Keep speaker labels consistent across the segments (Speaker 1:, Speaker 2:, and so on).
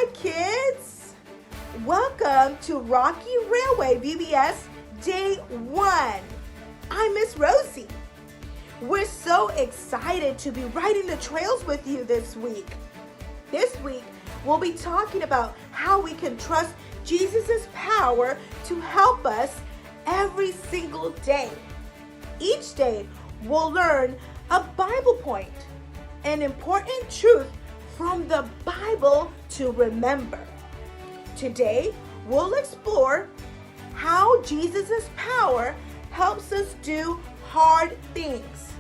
Speaker 1: Hi, kids! Welcome to Rocky Railway VBS Day 1. I'm Miss Rosie. We're so excited to be riding the trails with you this week. This week, we'll be talking about how we can trust Jesus' power to help us every single day. Each day, we'll learn a Bible point, an important truth from the Bible to remember. Today, we'll explore how Jesus' power helps us do hard things.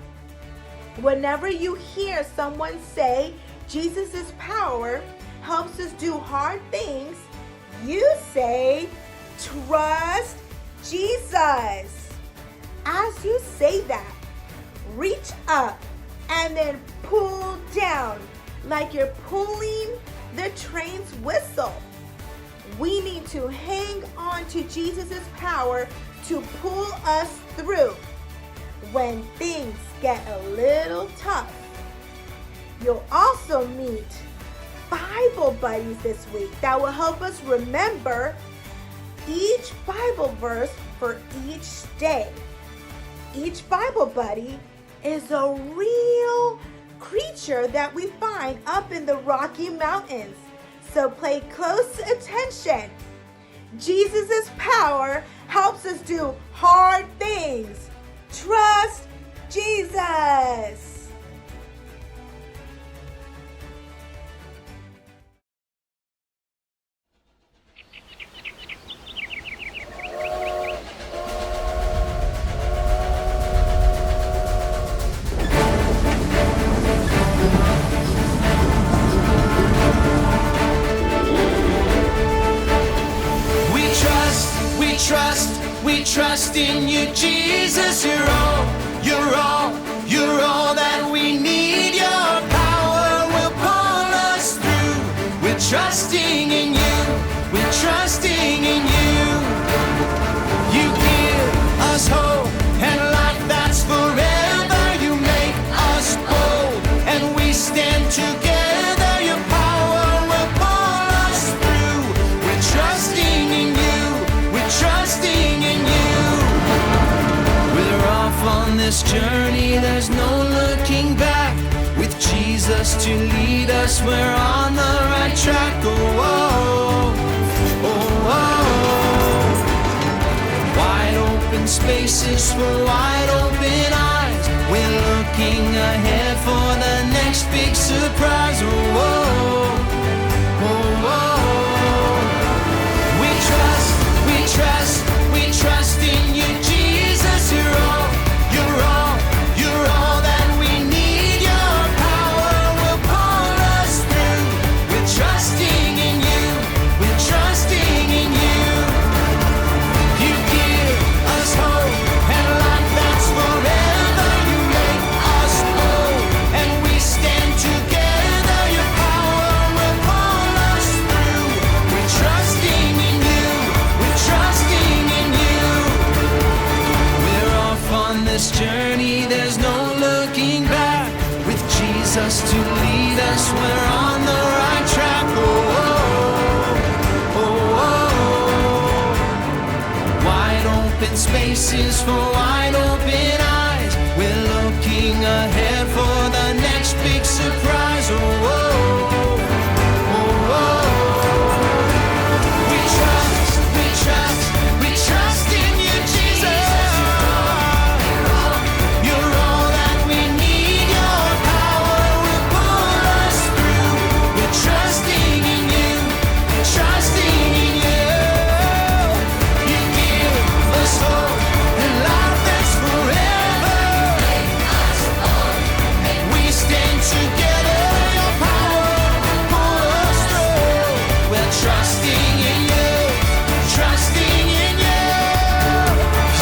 Speaker 1: Whenever you hear someone say Jesus' power helps us do hard things, you say, trust Jesus. As you say that, reach up and then pull down like you're pulling the train's whistle. We need to hang on to Jesus' power to pull us through when things get a little tough. You'll also meet Bible buddies this week that will help us remember each Bible verse for each day. Each Bible buddy is a real creature that we find up in the Rocky Mountains. So pay close attention. Jesus' power helps us do hard things. Trust Jesus.
Speaker 2: We trust in you, Jesus. You're all that we need. Your power will pull us through. We're trusting in you. We're trusting in you. You give us hope and life that's forever. You make us bold and we stand together. Your power will pull us through. We're trusting in you. We're trusting in you. We're off on this journey, there's no looking back. With Jesus to lead us, we're on the right track. Oh, oh, oh, oh. Wide open spaces for wide open eyes. We're looking ahead for the next big surprise. Oh, oh, oh, oh. We trust in you, Jesus. You're all that we need. Your power will pull us through. We're trusting in you. We're trusting in you. You give us hope and life that's forever. You make us bold and we stand together. Your power will pull us through. We're trusting in you. We're trusting in you. We're off on this journey, there's no looking back. With Jesus to lead us, we're on the right track. Oh, oh, oh, oh. Wide open spaces for wide open eyes. We're looking ahead for the next big surprise. Oh, oh, oh, oh. We trust in you, Jesus. You're all that we need. Your power will pull us through. We're trusting in you. We're trusting in you. You give us hope and life that's forever. We stand together. Your power will pull us through. We're trusting in you. Trusting in you.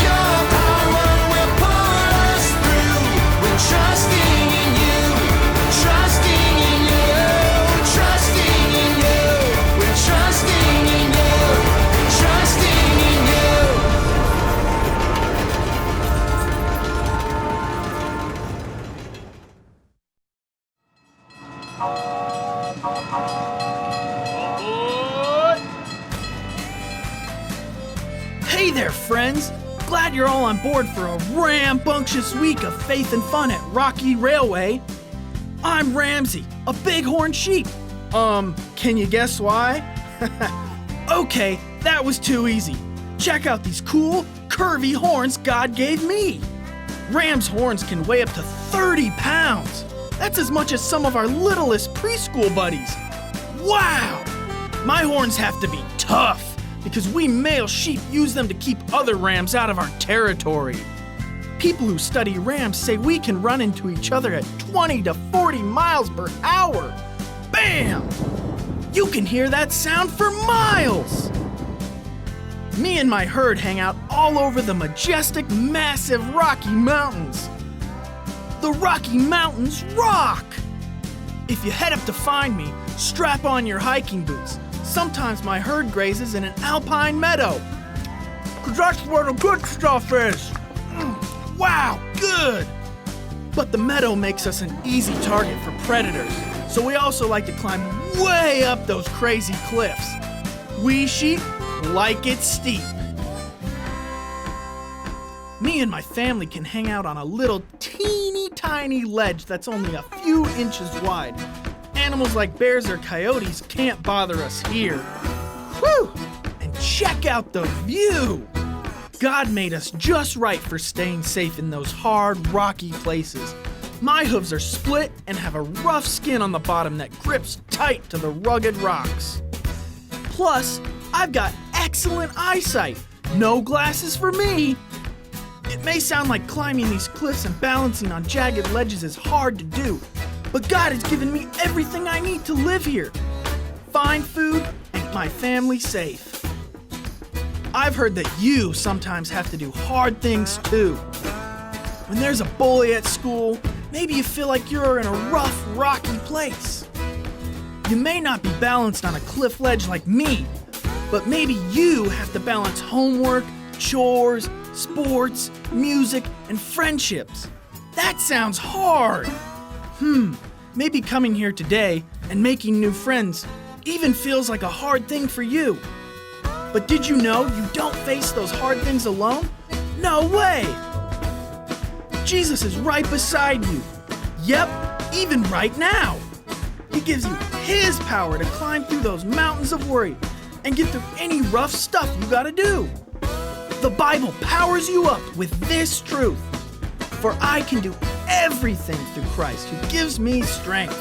Speaker 2: Your power will pull us through. We're trusting in you. Trusting in you. Trusting in you. We're trusting in you. Trusting in you.
Speaker 3: Hey there, friends! Glad you're all on board for a rambunctious week of faith and fun at Rocky Railway. I'm Ramsey, a bighorn sheep. Can you guess why? Okay, that was too easy. Check out these cool, curvy horns God gave me. Ram's horns can weigh up to 30 pounds. That's as much as some of our littlest preschool buddies. Wow! My horns have to be tough because we male sheep use them to keep other rams out of our territory. People who study rams say we can run into each other at 20 to 40 miles per hour. Bam! You can hear that sound for miles. Me and my herd hang out all over the majestic, massive Rocky Mountains. The Rocky Mountains rock! If you head up to find me, strap on your hiking boots. Sometimes my herd grazes in an alpine meadow. 'Cause that's where the good stuff is. Wow, good! But the meadow makes us an easy target for predators, so we also like to climb way up those crazy cliffs. We sheep like it steep. Me and my family can hang out on a little teeny tiny ledge that's only a few inches wide. Animals like bears or coyotes can't bother us here. Whew! And check out the view! God made us just right for staying safe in those hard, rocky places. My hooves are split and have a rough skin on the bottom that grips tight to the rugged rocks. Plus, I've got excellent eyesight. No glasses for me. It may sound like climbing these cliffs and balancing on jagged ledges is hard to do, but God has given me everything I need to live here. Fine food and my family safe. I've heard that you sometimes have to do hard things too. When there's a bully at school, maybe you feel like you're in a rough, rocky place. You may not be balanced on a cliff ledge like me, but maybe you have to balance homework, chores, sports, music, and friendships. That sounds hard. Maybe coming here today and making new friends even feels like a hard thing for you. But did you know you don't face those hard things alone? No way! Jesus is right beside you. Yep, even right now. He gives you His power to climb through those mountains of worry and get through any rough stuff you gotta do. The Bible powers you up with this truth. For I can do everything through Christ who gives me strength.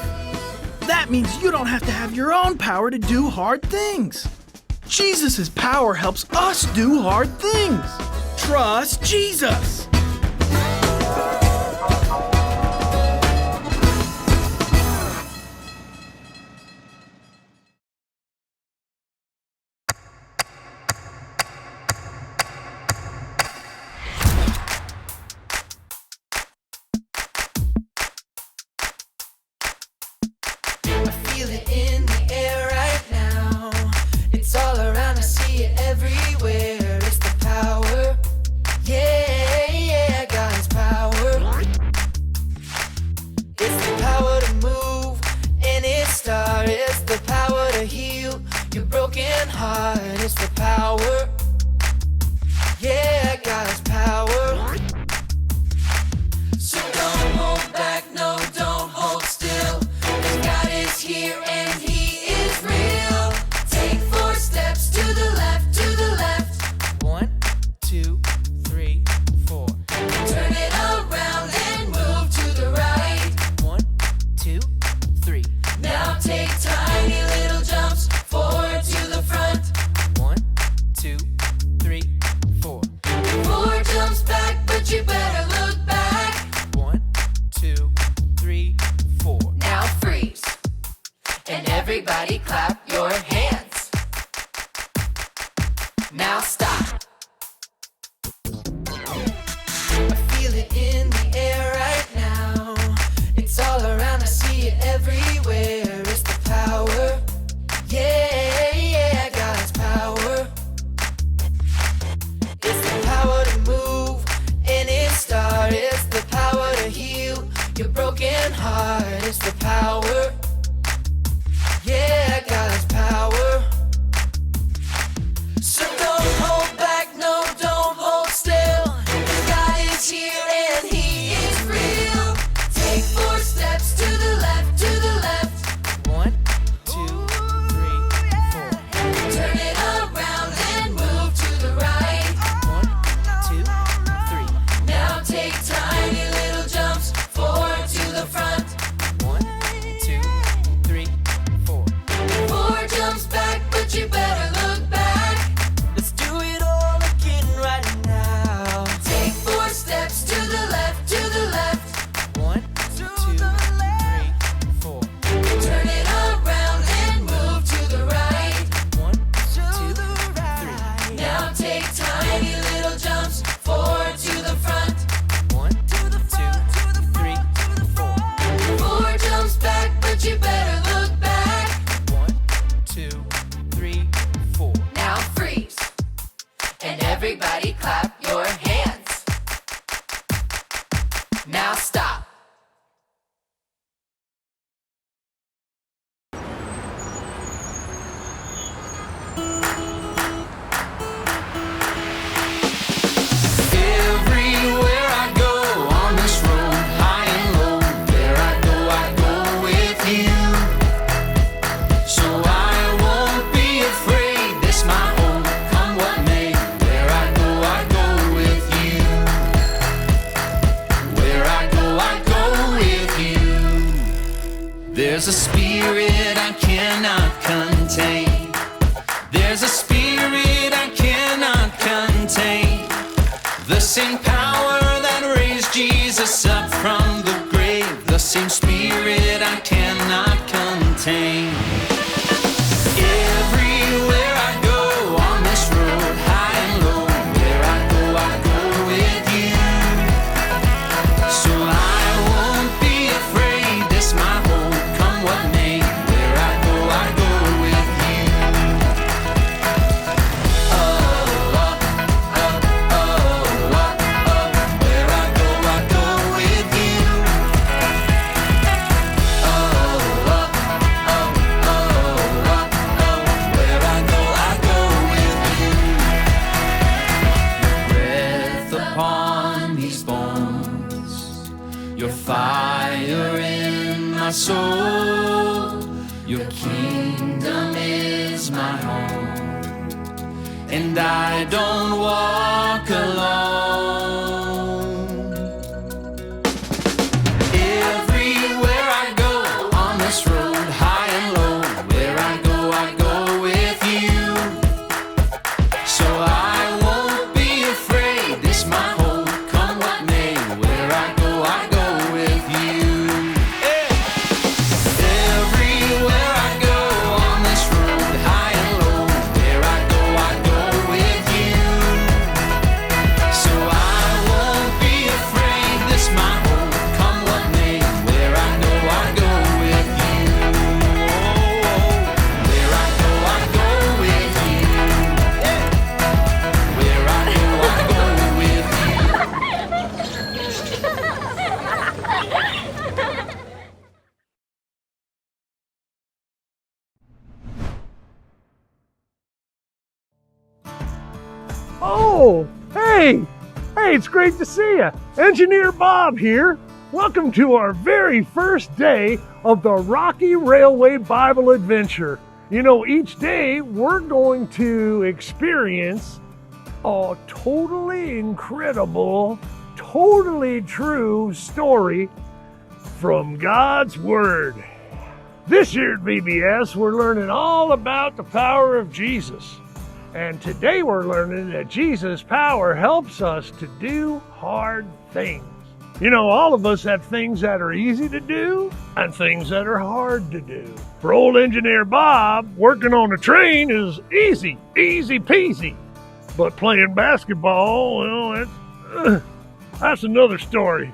Speaker 3: That means you don't have to have your own power to do hard things. Jesus' power helps us do hard things. Trust Jesus.
Speaker 2: Feel it in the air right now. It's all around, I see it everywhere. It's the power, yeah, God's power. It's the power to move any star. It's the power to heal your broken heart. It's the power, yeah, God's power. So don't hold back, no, don't hold still. 'Cause God is here and He is real. Take 4 steps to the left, to the left. 1, 2, 3, 4. Turn it around and move to the right. 1, 2, 3. Now take tiny little jumps forward to the front. 1, 2, 3, 4. 4 jumps back, but you better look back. 1, 2, 3, 4. Now freeze. And everybody clap your hands. Now stop. I feel it in the air right now. It's all around, I see it everywhere. It's the power, yeah, God's power. It's the power to move any star. It's the power to heal your broken heart. It's the power, yeah, God's spirit I cannot contain. There's a spirit I cannot contain. The same power that raised Jesus up from the grave. The same spirit I cannot contain. Everywhere I go on this road, high and low, where I go with you. So I won't be afraid, this my home, come what may. Where I go with you. Oh, oh, oh, oh, oh, oh. Where I go with you. Oh, oh, oh, oh, oh, oh. Where I go with you. Breath upon these bones, your fire in my soul, your kingdom is my home, and I don't walk alone. Everywhere I go on this road, high and low, where I go with you. So I won't be afraid, this my home, come what may. Where I go with you. Everywhere I go on this road, high and low, where I go with you. So I won't be afraid, this my home, come what may. Where I go with you. Where I go with you. Where I go with you.
Speaker 4: Oh, hey, it's great to see you. Engineer Bob here. Welcome to our very first day of the Rocky Railway Bible Adventure. You know, each day we're going to experience a totally incredible, totally true story from God's Word. This year at VBS, we're learning all about the power of Jesus. And today we're learning that Jesus' power helps us to do hard things. You know, all of us have things that are easy to do and things that are hard to do. For old engineer Bob, working on a train is easy peasy. But playing basketball, well, that's another story.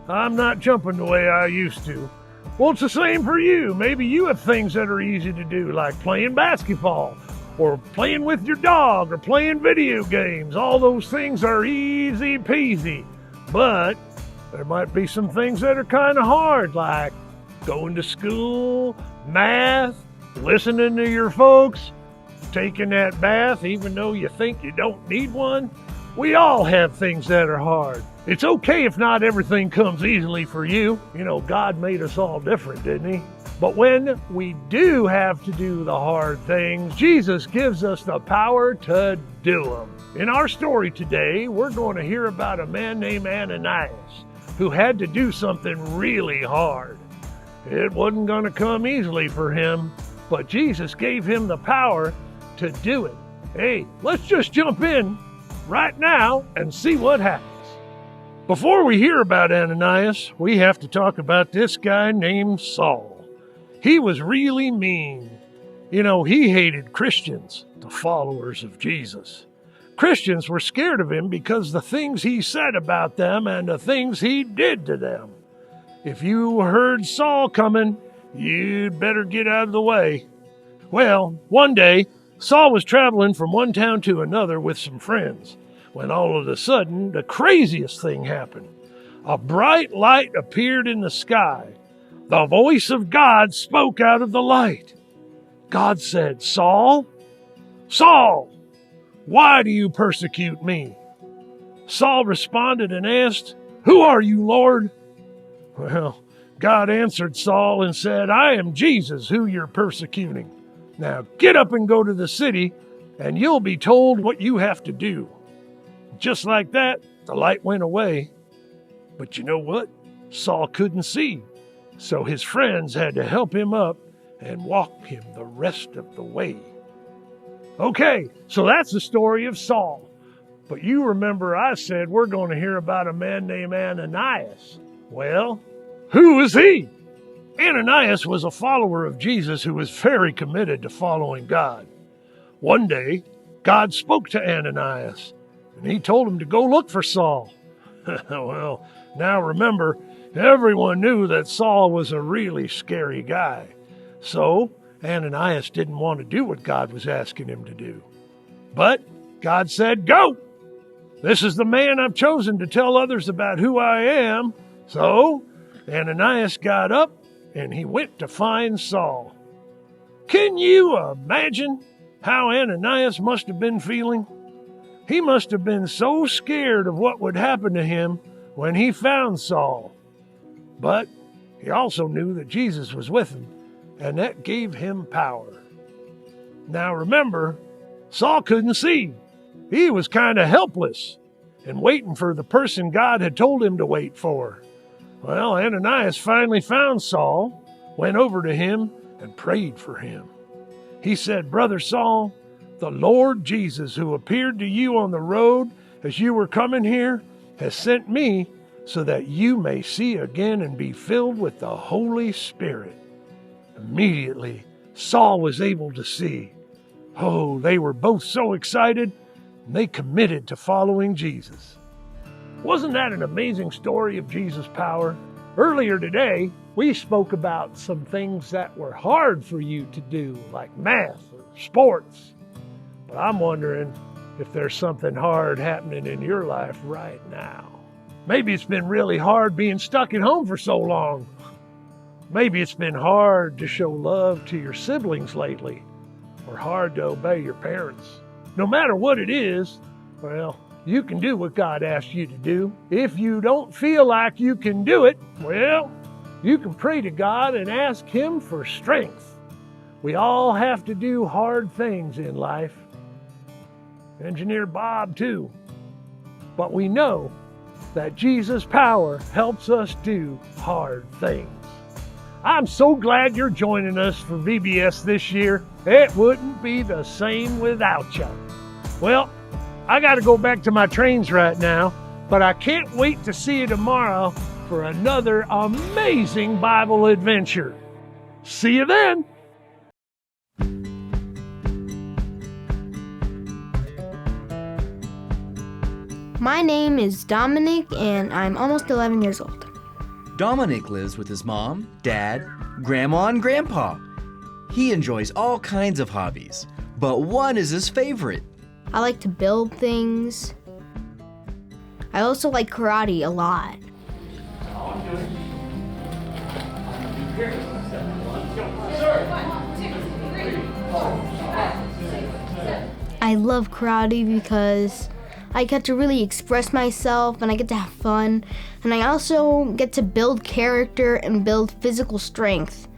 Speaker 4: I'm not jumping the way I used to. Well, it's the same for you. Maybe you have things that are easy to do, like playing basketball, or playing with your dog, or playing video games. All those things are easy peasy. But there might be some things that are kind of hard, like going to school, math, listening to your folks, taking that bath even though you think you don't need one. We all have things that are hard. It's okay if not everything comes easily for you. You know, God made us all different, didn't he? But when we do have to do the hard things, Jesus gives us the power to do them. In our story today, we're going to hear about a man named Ananias who had to do something really hard. It wasn't going to come easily for him, but Jesus gave him the power to do it. Hey, let's just jump in right now and see what happens. Before we hear about Ananias, we have to talk about this guy named Saul. He was really mean. You know, he hated Christians, the followers of Jesus. Christians were scared of him because the things he said about them and the things he did to them. If you heard Saul coming, you'd better get out of the way. Well, one day, Saul was traveling from one town to another with some friends, when all of a sudden, the craziest thing happened. A bright light appeared in the sky. The voice of God spoke out of the light. God said, "Saul, Saul, why do you persecute me?" Saul responded and asked, "Who are you, Lord?" Well, God answered Saul and said, "I am Jesus, who you're persecuting. Now get up and go to the city, and you'll be told what you have to do." Just like that, the light went away. But you know what? Saul couldn't see. So his friends had to help him up and walk him the rest of the way. Okay, so that's the story of Saul. But you remember I said we're going to hear about a man named Ananias. Well, who is he? Ananias was a follower of Jesus who was very committed to following God. One day, God spoke to Ananias, and he told him to go look for Saul. Well, now remember, everyone knew that Saul was a really scary guy. So, Ananias didn't want to do what God was asking him to do. But God said, go! This is the man I've chosen to tell others about who I am. So, Ananias got up and he went to find Saul. Can you imagine how Ananias must have been feeling? He must have been so scared of what would happen to him when he found Saul. But he also knew that Jesus was with him, and that gave him power. Now remember, Saul couldn't see. He was kind of helpless and waiting for the person God had told him to wait for. Well, Ananias finally found Saul, went over to him, and prayed for him. He said, Brother Saul, the Lord Jesus, who appeared to you on the road as you were coming here, has sent me so that you may see again and be filled with the Holy Spirit. Immediately, Saul was able to see. Oh, they were both so excited, and they committed to following Jesus. Wasn't that an amazing story of Jesus' power? Earlier today, we spoke about some things that were hard for you to do, like math or sports. But I'm wondering if there's something hard happening in your life right now. Maybe it's been really hard being stuck at home for so long. Maybe it's been hard to show love to your siblings lately, or hard to obey your parents. No matter what it is, well, you can do what God asked you to do. If you don't feel like you can do it, well, you can pray to God and ask Him for strength. We all have to do hard things in life. Engineer Bob, too. But we know that Jesus' power helps us do hard things. I'm so glad you're joining us for VBS this year. It wouldn't be the same without you. Well, I got to go back to my trains right now, but I can't wait to see you tomorrow for another amazing Bible adventure. See you then.
Speaker 5: My name is Dominic, and I'm almost 11 years old.
Speaker 6: Dominic lives with his mom, dad, grandma, and grandpa. He enjoys all kinds of hobbies, but one is his favorite.
Speaker 5: I like to build things. I also like karate a lot. I love karate because I get to really express myself and I get to have fun, and I also get to build character and build physical strength.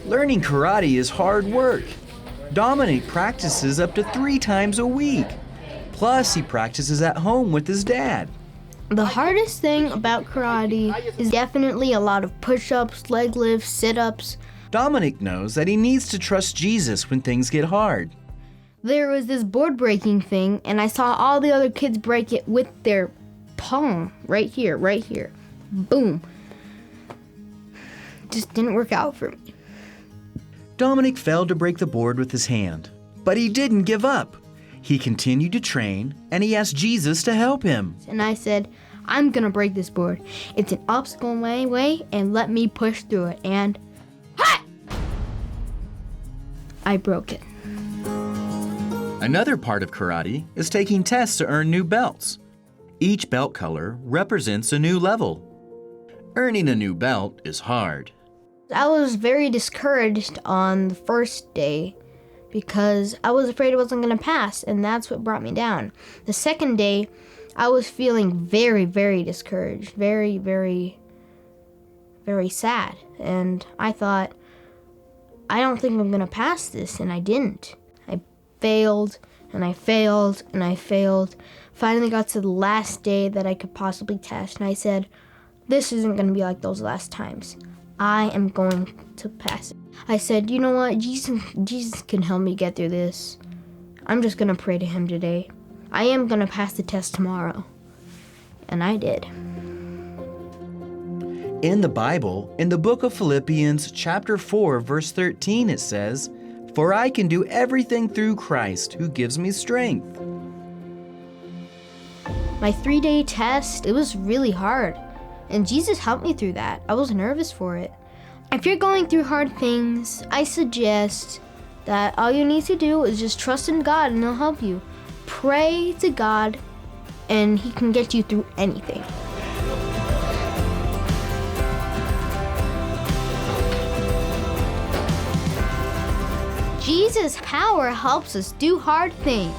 Speaker 6: Learning karate is hard work. Dominic practices up to 3 times a week. Plus, he practices at home with his dad.
Speaker 5: The hardest thing about karate is definitely a lot of push-ups, leg lifts, sit-ups.
Speaker 6: Dominic knows that he needs to trust Jesus when things get hard.
Speaker 5: There was this board breaking thing, and I saw all the other kids break it with their palm. Right here. Boom. Just didn't work out for me.
Speaker 6: Dominic failed to break the board with his hand, but he didn't give up. He continued to train, and he asked Jesus to help him.
Speaker 5: And I said, I'm gonna break this board. It's an obstacle in my way, and let me push through it. And I broke it.
Speaker 6: Another part of karate is taking tests to earn new belts. Each belt color represents a new level. Earning a new belt is hard.
Speaker 5: I was very discouraged on the first day because I was afraid I wasn't going to pass, and that's what brought me down. The second day, I was feeling very, very discouraged, very, very, very sad. And I thought, I don't think I'm going to pass this, and I didn't. I failed, and I failed, and I failed. Finally got to the last day that I could possibly test, and I said, this isn't going to be like those last times. I am going to pass it. I said, you know what? Jesus can help me get through this. I'm just going to pray to him today. I am going to pass the test tomorrow. And I did.
Speaker 6: In the Bible, in the book of Philippians, chapter 4, verse 13, it says, "For I can do everything through Christ who gives me strength."
Speaker 5: My 3-day test, it was really hard. And Jesus helped me through that. I was nervous for it. If you're going through hard things, I suggest that all you need to do is just trust in God and he'll help you. Pray to God and he can get you through anything. Jesus' power helps us do hard things.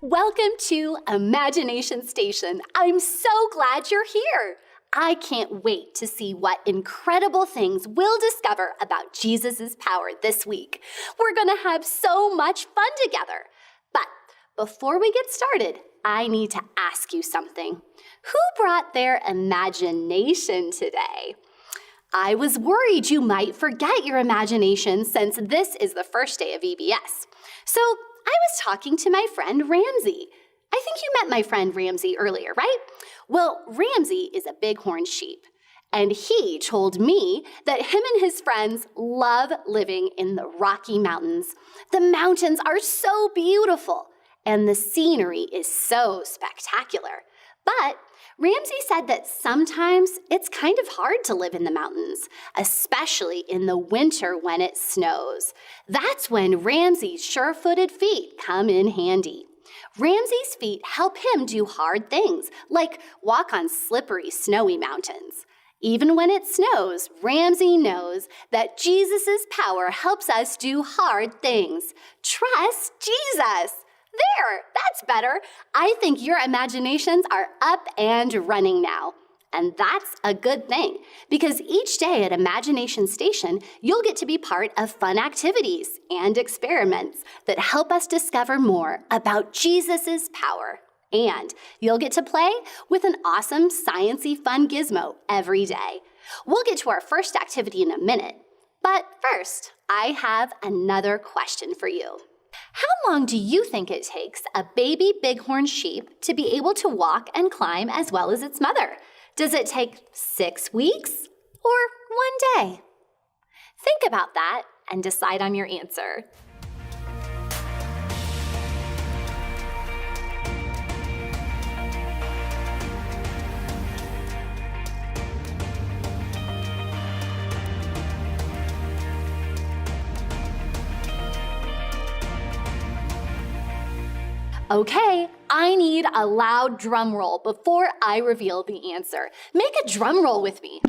Speaker 7: Welcome to Imagination Station. I'm so glad you're here. I can't wait to see what incredible things we'll discover about Jesus' power this week. We're going to have so much fun together. But before we get started, I need to ask you something. Who brought their imagination today? I was worried you might forget your imagination since this is the first day of VBS. So I was talking to my friend Ramsey. I think you met my friend Ramsey earlier, right? Well, Ramsey is a bighorn sheep, and he told me that him and his friends love living in the Rocky Mountains. The mountains are so beautiful, and the scenery is so spectacular. But Ramsey said that sometimes it's kind of hard to live in the mountains, especially in the winter when it snows. That's when Ramsey's sure-footed feet come in handy. Ramsey's feet help him do hard things, like walk on slippery, snowy mountains. Even when it snows, Ramsey knows that Jesus' power helps us do hard things. Trust Jesus. There, that's better. I think your imaginations are up and running now. And that's a good thing, because each day at Imagination Station, you'll get to be part of fun activities and experiments that help us discover more about Jesus' power. And you'll get to play with an awesome science-y fun gizmo every day. We'll get to our first activity in a minute. But first, I have another question for you. How long do you think it takes a baby bighorn sheep to be able to walk and climb as well as its mother? Does it take 6 weeks or 1 day? Think about that and decide on your answer. Okay, I need a loud drum roll before I reveal the answer. Make a drum roll with me.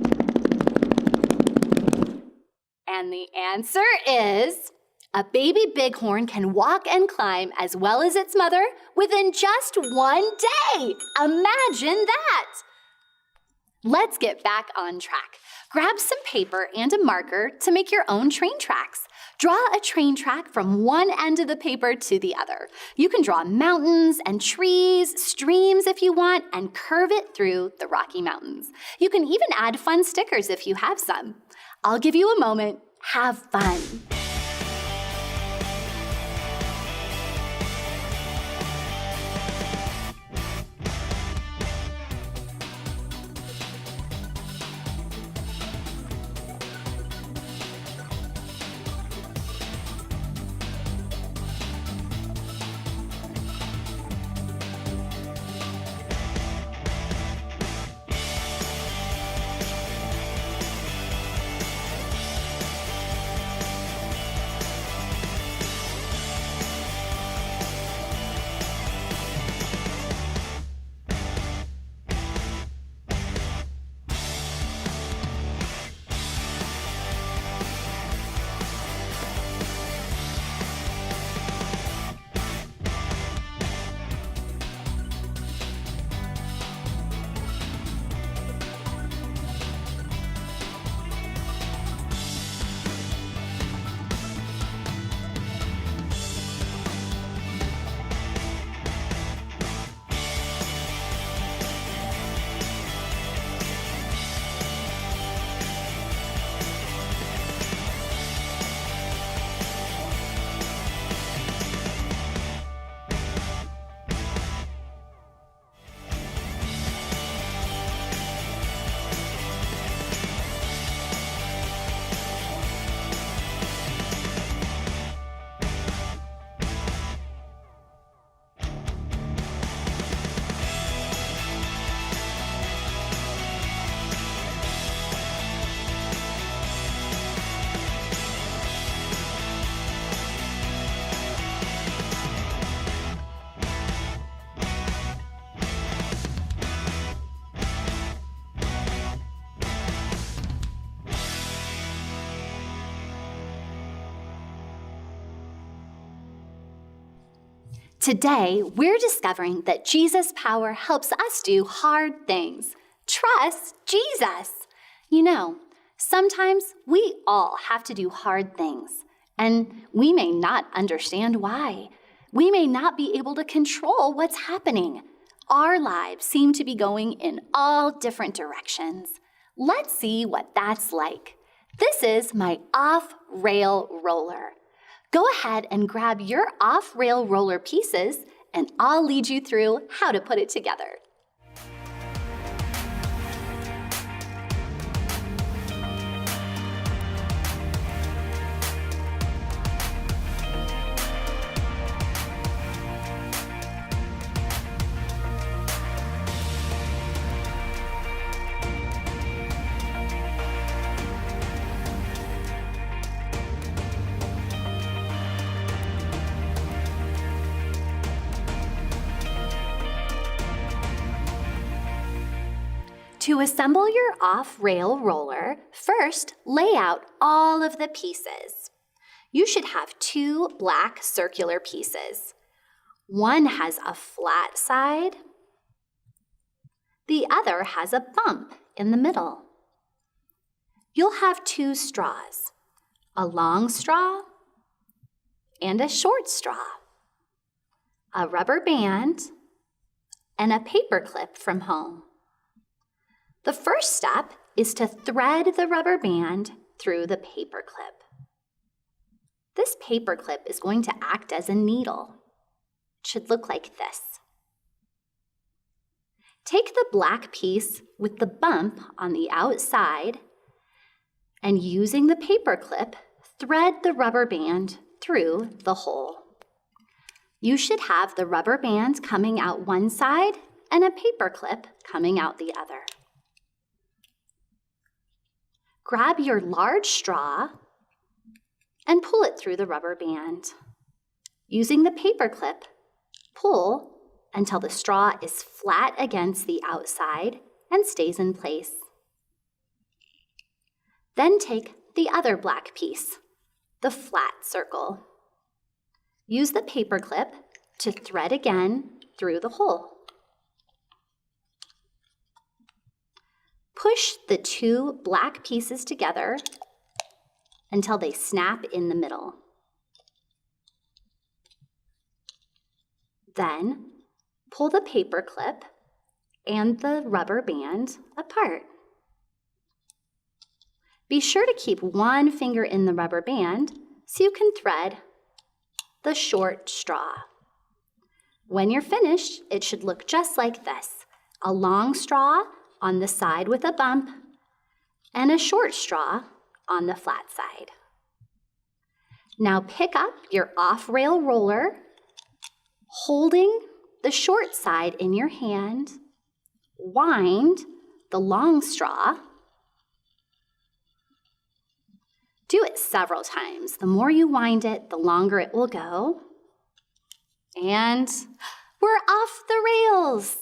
Speaker 7: And the answer is, a baby bighorn can walk and climb as well as its mother within just 1 day. Imagine that. Let's get back on track. Grab some paper and a marker to make your own train tracks. Draw a train track from one end of the paper to the other. You can draw mountains and trees, streams if you want, and curve it through the Rocky Mountains. You can even add fun stickers if you have some. I'll give you a moment. Have fun. Today, we're discovering that Jesus' power helps us do hard things. Trust Jesus. You know, sometimes we all have to do hard things, and we may not understand why. We may not be able to control what's happening. Our lives seem to be going in all different directions. Let's see what that's like. This is my off-rail roller. Go ahead and grab your off-rail roller pieces, and I'll lead you through how to put it together. To assemble your off-rail roller, first lay out all of the pieces. You should have 2 black circular pieces. One has a flat side. The other has a bump in the middle. You'll have 2 straws, a long straw and a short straw, a rubber band, and a paper clip from home. The first step is to thread the rubber band through the paper clip. This paper clip is going to act as a needle. It should look like this. Take the black piece with the bump on the outside and using the paper clip, thread the rubber band through the hole. You should have the rubber band coming out one side and a paper clip coming out the other. Grab your large straw and pull it through the rubber band. Using the paper clip, pull until the straw is flat against the outside and stays in place. Then take the other black piece, the flat circle. Use the paper clip to thread again through the hole. Push the two black pieces together until they snap in the middle. Then, pull the paper clip and the rubber band apart. Be sure to keep one finger in the rubber band so you can thread the short straw. When you're finished, it should look just like this: a long straw on the side with a bump and a short straw on the flat side. Now pick up your off-rail roller, holding the short side in your hand, wind the long straw. Do it several times. The more you wind it, the longer it will go. And we're off the rails.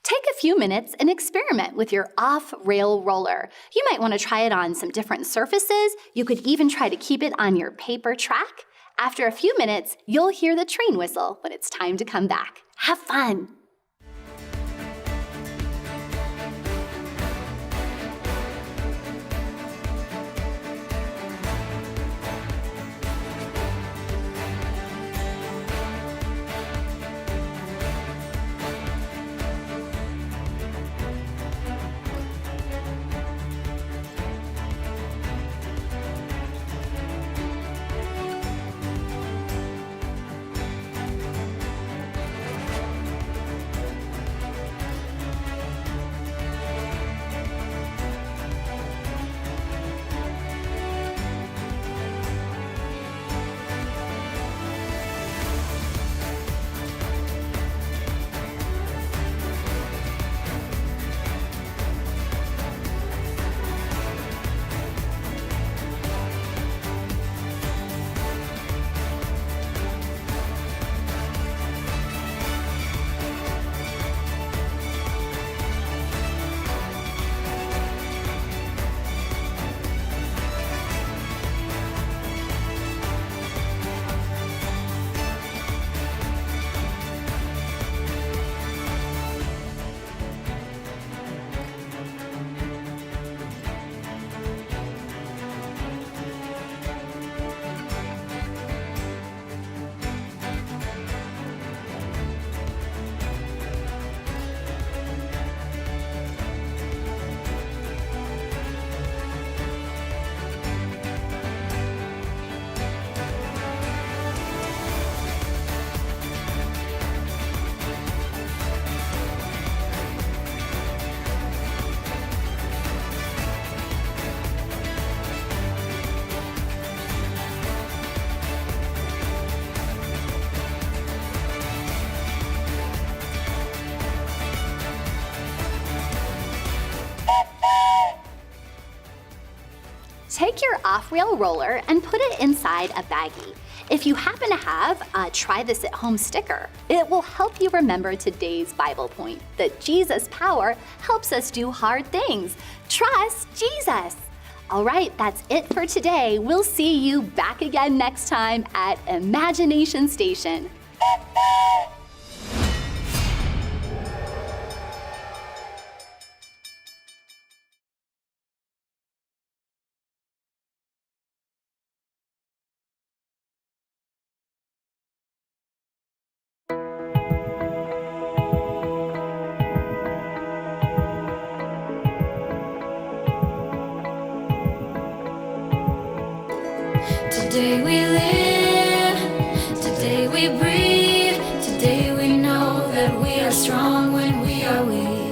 Speaker 7: Take a few minutes and experiment with your off-rail roller. You might want to try it on some different surfaces. You could even try to keep it on your paper track. After a few minutes, you'll hear the train whistle when it's time to come back. Have fun! Take your off-rail roller and put it inside a baggie. If you happen to have a Try This at Home sticker, it will help you remember today's Bible point, that Jesus' power helps us do hard things. Trust Jesus. All right, that's it for today. We'll see you back again next time at Imagination Station.
Speaker 8: Today we live, today we breathe, today we know that we are strong when we are weak.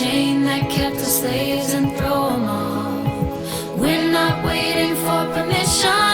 Speaker 8: chain that kept us slaves and throw them off. We're not waiting for permission.